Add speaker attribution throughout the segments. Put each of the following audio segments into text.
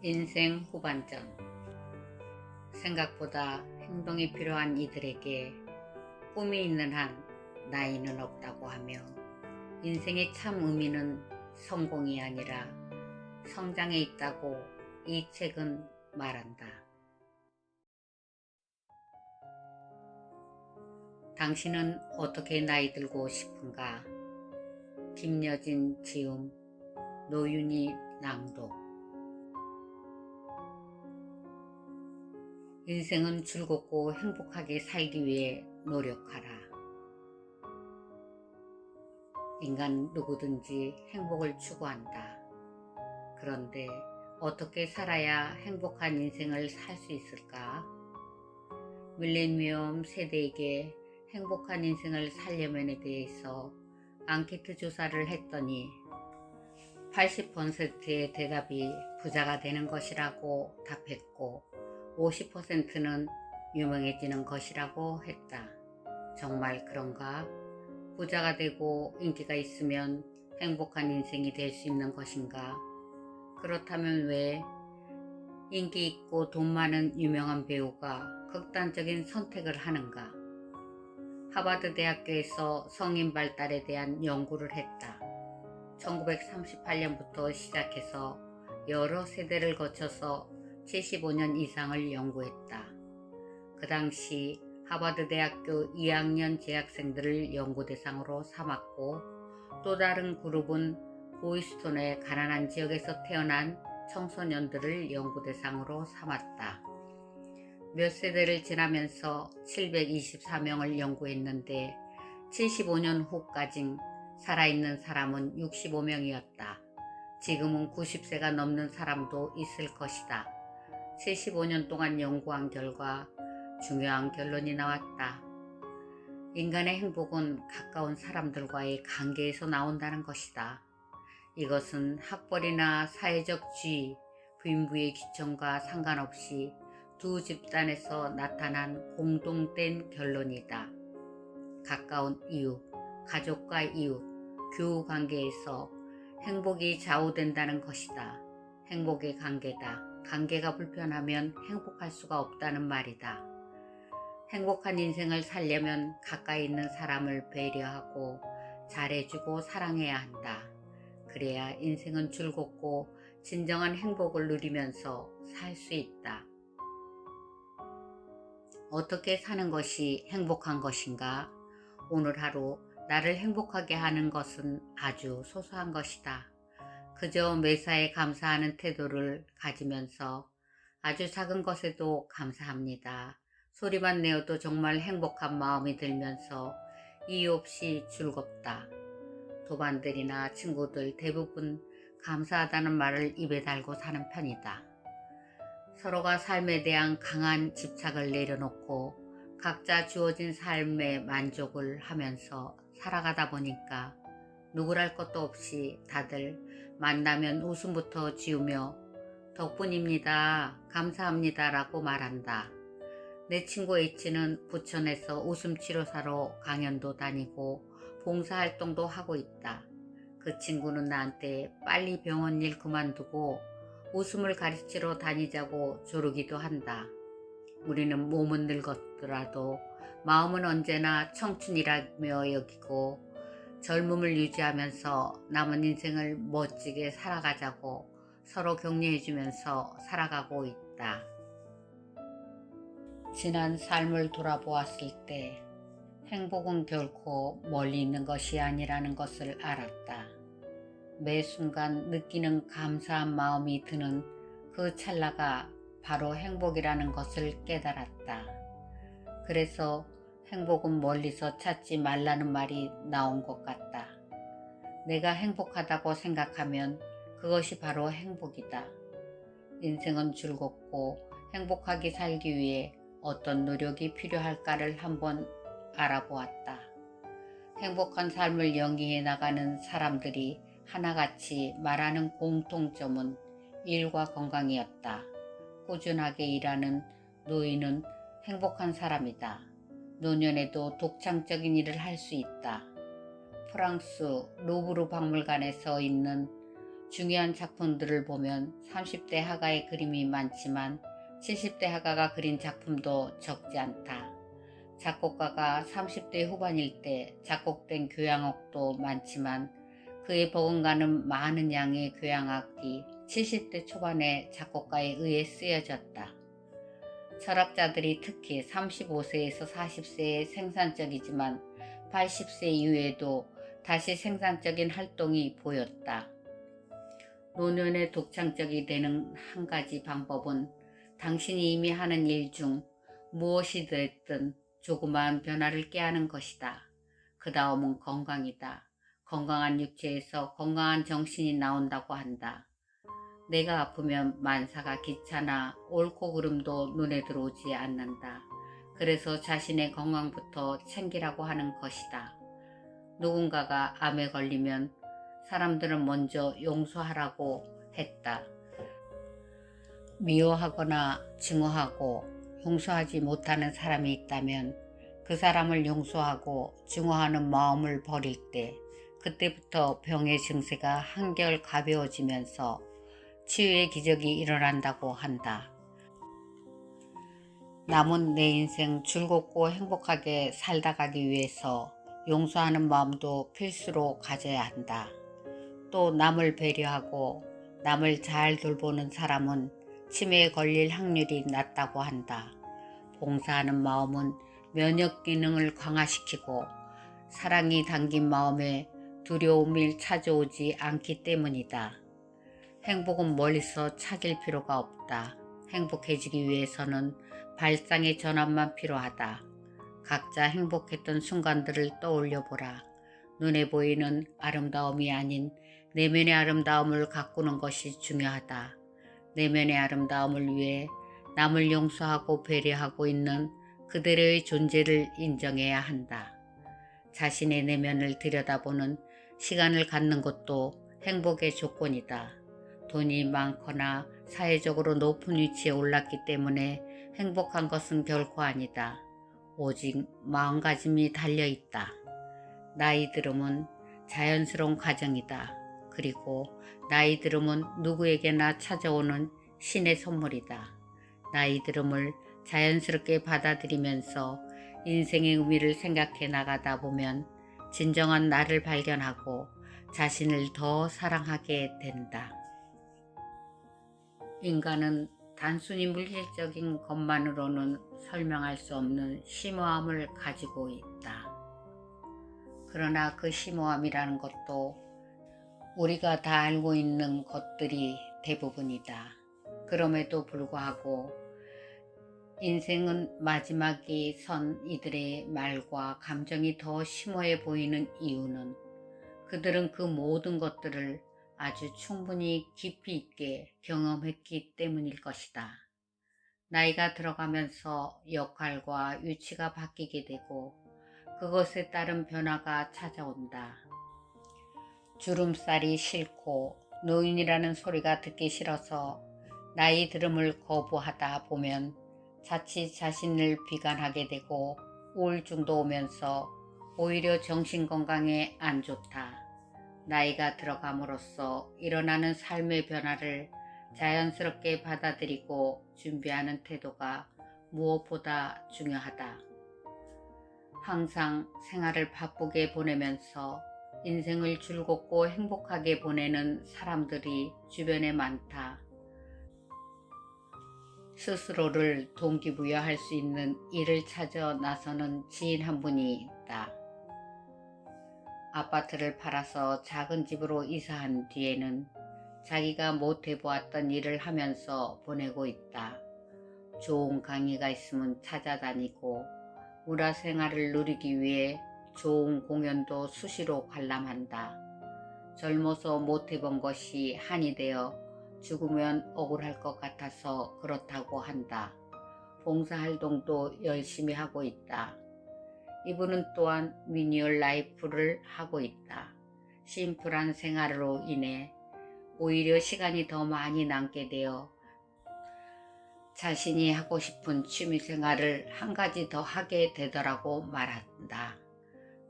Speaker 1: 인생 후반전. 생각보다 행동이 필요한 이들에게 꿈이 있는 한 나이는 없다고 하며 인생의 참 의미는 성공이 아니라 성장에 있다고 이 책은 말한다. 당신은 어떻게 나이 들고 싶은가? 김여진 지음, 노윤희 낭독. 인생은 즐겁고 행복하게 살기 위해 노력하라. 인간 누구든지 행복을 추구한다. 그런데 어떻게 살아야 행복한 인생을 살 수 있을까? 밀레니엄 세대에게 행복한 인생을 살려면에 대해서 앙케이트 조사를 했더니 80%의 대답이 부자가 되는 것이라고 답했고 50%는 유명해지는 것이라고 했다. 정말 그런가? 부자가 되고 인기가 있으면 행복한 인생이 될 수 있는 것인가? 그렇다면 왜 인기 있고 돈 많은 유명한 배우가 극단적인 선택을 하는가? 하버드 대학교에서 성인 발달에 대한 연구를 했다. 1938년부터 시작해서 여러 세대를 거쳐서 75년 이상을 연구했다. 그 당시 하버드 대학교 2학년 재학생들을 연구 대상으로 삼았고 또 다른 그룹은 보이스톤의 가난한 지역에서 태어난 청소년들을 연구 대상으로 삼았다. 몇 세대를 지나면서 724명을 연구했는데 75년 후까지 살아있는 사람은 65명이었다. 지금은 90세가 넘는 사람도 있을 것이다. 75년 동안 연구한 결과 중요한 결론이 나왔다. 인간의 행복은 가까운 사람들과의 관계에서 나온다는 것이다. 이것은 학벌이나 사회적 지위, 부인부의 귀천과 상관없이 두 집단에서 나타난 공동된 결론이다. 가까운 이웃, 가족과 이웃, 교우 관계에서 행복이 좌우된다는 것이다. 행복의 관계다. 관계가 불편하면 행복할 수가 없다는 말이다. 행복한 인생을 살려면 가까이 있는 사람을 배려하고 잘해주고 사랑해야 한다. 그래야 인생은 즐겁고 진정한 행복을 누리면서 살 수 있다. 어떻게 사는 것이 행복한 것인가? 오늘 하루 나를 행복하게 하는 것은 아주 소소한 것이다. 그저 매사에 감사하는 태도를 가지면서 아주 작은 것에도 감사합니다. 소리만 내어도 정말 행복한 마음이 들면서 이유 없이 즐겁다. 도반들이나 친구들 대부분 감사하다는 말을 입에 달고 사는 편이다. 서로가 삶에 대한 강한 집착을 내려놓고 각자 주어진 삶에 만족을 하면서 살아가다 보니까 누구랄 것도 없이 다들 만나면 웃음부터 지으며 덕분입니다, 감사합니다 라고 말한다. 내 친구 H는 부천에서 웃음치료사로 강연도 다니고 봉사활동도 하고 있다. 그 친구는 나한테 빨리 병원 일 그만두고 웃음을 가르치러 다니자고 조르기도 한다. 우리는 몸은 늙었더라도 마음은 언제나 청춘이라며 여기고 젊음을 유지하면서 남은 인생을 멋지게 살아가자고 서로 격려해주면서 살아가고 있다. 지난 삶을 돌아보았을 때 행복은 결코 멀리 있는 것이 아니라는 것을 알았다. 매 순간 느끼는 감사한 마음이 드는 그 찰나가 바로 행복이라는 것을 깨달았다. 그래서 행복은 멀리서 찾지 말라는 말이 나온 것 같다. 내가 행복하다고 생각하면 그것이 바로 행복이다. 인생은 즐겁고 행복하게 살기 위해 어떤 노력이 필요할까를 한번 알아보았다. 행복한 삶을 영위해 나가는 사람들이 하나같이 말하는 공통점은 일과 건강이었다. 꾸준하게 일하는 노인은 행복한 사람이다. 노년에도 독창적인 일을 할 수 있다. 프랑스 루브르 박물관에 서 있는 중요한 작품들을 보면 30대 화가의 그림이 많지만 70대 화가가 그린 작품도 적지 않다. 작곡가가 30대 후반일 때 작곡된 교향곡도 많지만 그에 버금가는 많은 양의 교향악이 70대 초반에 작곡가에 의해 쓰여졌다. 철학자들이 특히 35세에서 40세에 생산적이지만 80세 이후에도 다시 생산적인 활동이 보였다. 노년에 독창적이 되는 한 가지 방법은 당신이 이미 하는 일 중 무엇이 됐든 조그마한 변화를 꾀하는 것이다. 그 다음은 건강이다. 건강한 육체에서 건강한 정신이 나온다고 한다. 내가 아프면 만사가 귀찮아 옳고 그름도 눈에 들어오지 않는다. 그래서 자신의 건강부터 챙기라고 하는 것이다. 누군가가 암에 걸리면 사람들은 먼저 용서하라고 했다. 미워하거나 증오하고 용서하지 못하는 사람이 있다면 그 사람을 용서하고 증오하는 마음을 버릴 때 그때부터 병의 증세가 한결 가벼워지면서 치유의 기적이 일어난다고 한다. 남은 내 인생 즐겁고 행복하게 살다 가기 위해서 용서하는 마음도 필수로 가져야 한다. 또 남을 배려하고 남을 잘 돌보는 사람은 치매에 걸릴 확률이 낮다고 한다. 봉사하는 마음은 면역 기능을 강화시키고 사랑이 담긴 마음에 두려움이 찾아오지 않기 때문이다. 행복은 멀리서 찾을 필요가 없다. 행복해지기 위해서는 발상의 전환만 필요하다. 각자 행복했던 순간들을 떠올려 보라. 눈에 보이는 아름다움이 아닌 내면의 아름다움을 가꾸는 것이 중요하다. 내면의 아름다움을 위해 남을 용서하고 배려하고 있는 그대로의 존재를 인정해야 한다. 자신의 내면을 들여다보는 시간을 갖는 것도 행복의 조건이다. 돈이 많거나 사회적으로 높은 위치에 올랐기 때문에 행복한 것은 결코 아니다. 오직 마음가짐이 달려있다. 나이 들음은 자연스러운 과정이다. 그리고 나이 들음은 누구에게나 찾아오는 신의 선물이다. 나이 들음을 자연스럽게 받아들이면서 인생의 의미를 생각해 나가다 보면 진정한 나를 발견하고 자신을 더 사랑하게 된다. 인간은 단순히 물질적인 것만으로는 설명할 수 없는 심오함을 가지고 있다. 그러나 그 심오함이라는 것도 우리가 다 알고 있는 것들이 대부분이다. 그럼에도 불구하고 인생은 마지막이 선 이들의 말과 감정이 더 심오해 보이는 이유는 그들은 그 모든 것들을 아주 충분히 깊이 있게 경험했기 때문일 것이다. 나이가 들어가면서 역할과 위치가 바뀌게 되고 그것에 따른 변화가 찾아온다. 주름살이 싫고 노인이라는 소리가 듣기 싫어서 나이 들음을 거부하다 보면 자칫 자신을 비관하게 되고 우울증도 오면서 오히려 정신건강에 안 좋다. 나이가 들어감으로써 일어나는 삶의 변화를 자연스럽게 받아들이고 준비하는 태도가 무엇보다 중요하다. 항상 생활을 바쁘게 보내면서 인생을 즐겁고 행복하게 보내는 사람들이 주변에 많다. 스스로를 동기부여할 수 있는 일을 찾아 나서는 지인 한 분이 있다. 아파트를 팔아서 작은 집으로 이사한 뒤에는 자기가 못 해보았던 일을 하면서 보내고 있다. 좋은 강의가 있으면 찾아다니고 문화생활을 누리기 위해 좋은 공연도 수시로 관람한다. 젊어서 못 해본 것이 한이 되어 죽으면 억울할 것 같아서 그렇다고 한다. 봉사활동도 열심히 하고 있다. 이분은 또한 미니얼 라이프를 하고 있다. 심플한 생활로 인해 오히려 시간이 더 많이 남게 되어 자신이 하고 싶은 취미생활을 한 가지 더 하게 되더라고 말한다.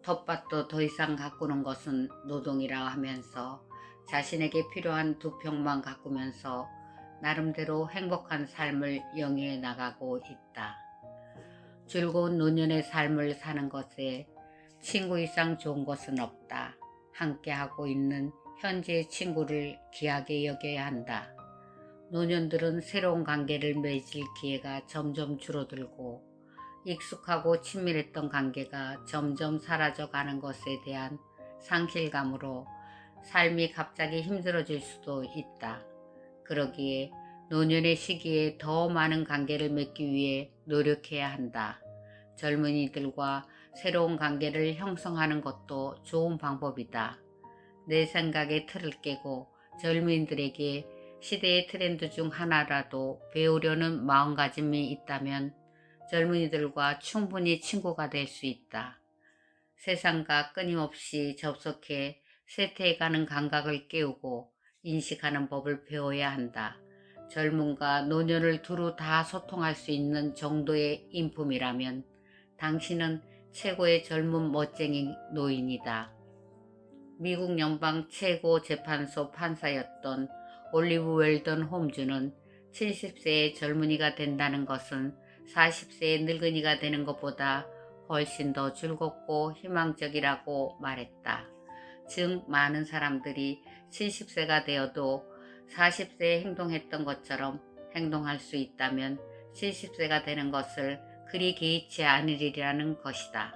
Speaker 1: 텃밭도 더 이상 가꾸는 것은 노동이라 하면서 자신에게 필요한 두 평만 가꾸면서 나름대로 행복한 삶을 영위해 나가고 있다. 즐거운 노년의 삶을 사는 것에 친구 이상 좋은 것은 없다. 함께하고 있는 현재의 친구를 귀하게 여겨야 한다. 노년들은 새로운 관계를 맺을 기회가 점점 줄어들고 익숙하고 친밀했던 관계가 점점 사라져 가는 것에 대한 상실감으로 삶이 갑자기 힘들어질 수도 있다. 그러기에 노년의 시기에 더 많은 관계를 맺기 위해 노력해야 한다. 젊은이들과 새로운 관계를 형성하는 것도 좋은 방법이다. 내 생각의 틀을 깨고 젊은이들에게 시대의 트렌드 중 하나라도 배우려는 마음가짐이 있다면 젊은이들과 충분히 친구가 될 수 있다. 세상과 끊임없이 접속해 쇠퇴해가는 감각을 깨우고 인식하는 법을 배워야 한다. 젊음과 노년을 두루 다 소통할 수 있는 정도의 인품이라면 당신은 최고의 젊은 멋쟁이 노인이다. 미국 연방 최고 재판소 판사였던 올리브 웰던 홈즈는 70세의 젊은이가 된다는 것은 40세의 늙은이가 되는 것보다 훨씬 더 즐겁고 희망적이라고 말했다. 즉 많은 사람들이 70세가 되어도 40세에 행동했던 것처럼 행동할 수 있다면 70세가 되는 것을 그리 개의치 않으리라는 것이다.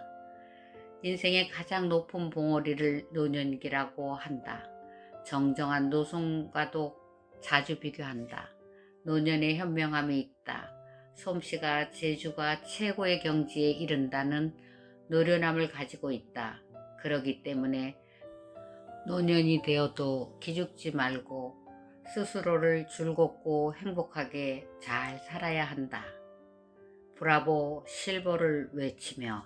Speaker 1: 인생의 가장 높은 봉우리를 노년기라고 한다. 정정한 노송과도 자주 비교한다. 노년의 현명함이 있다. 솜씨가 재주가 최고의 경지에 이른다는 노련함을 가지고 있다. 그러기 때문에 노년이 되어도 기죽지 말고 스스로를 즐겁고 행복하게 잘 살아야 한다. 브라보 실버를 외치며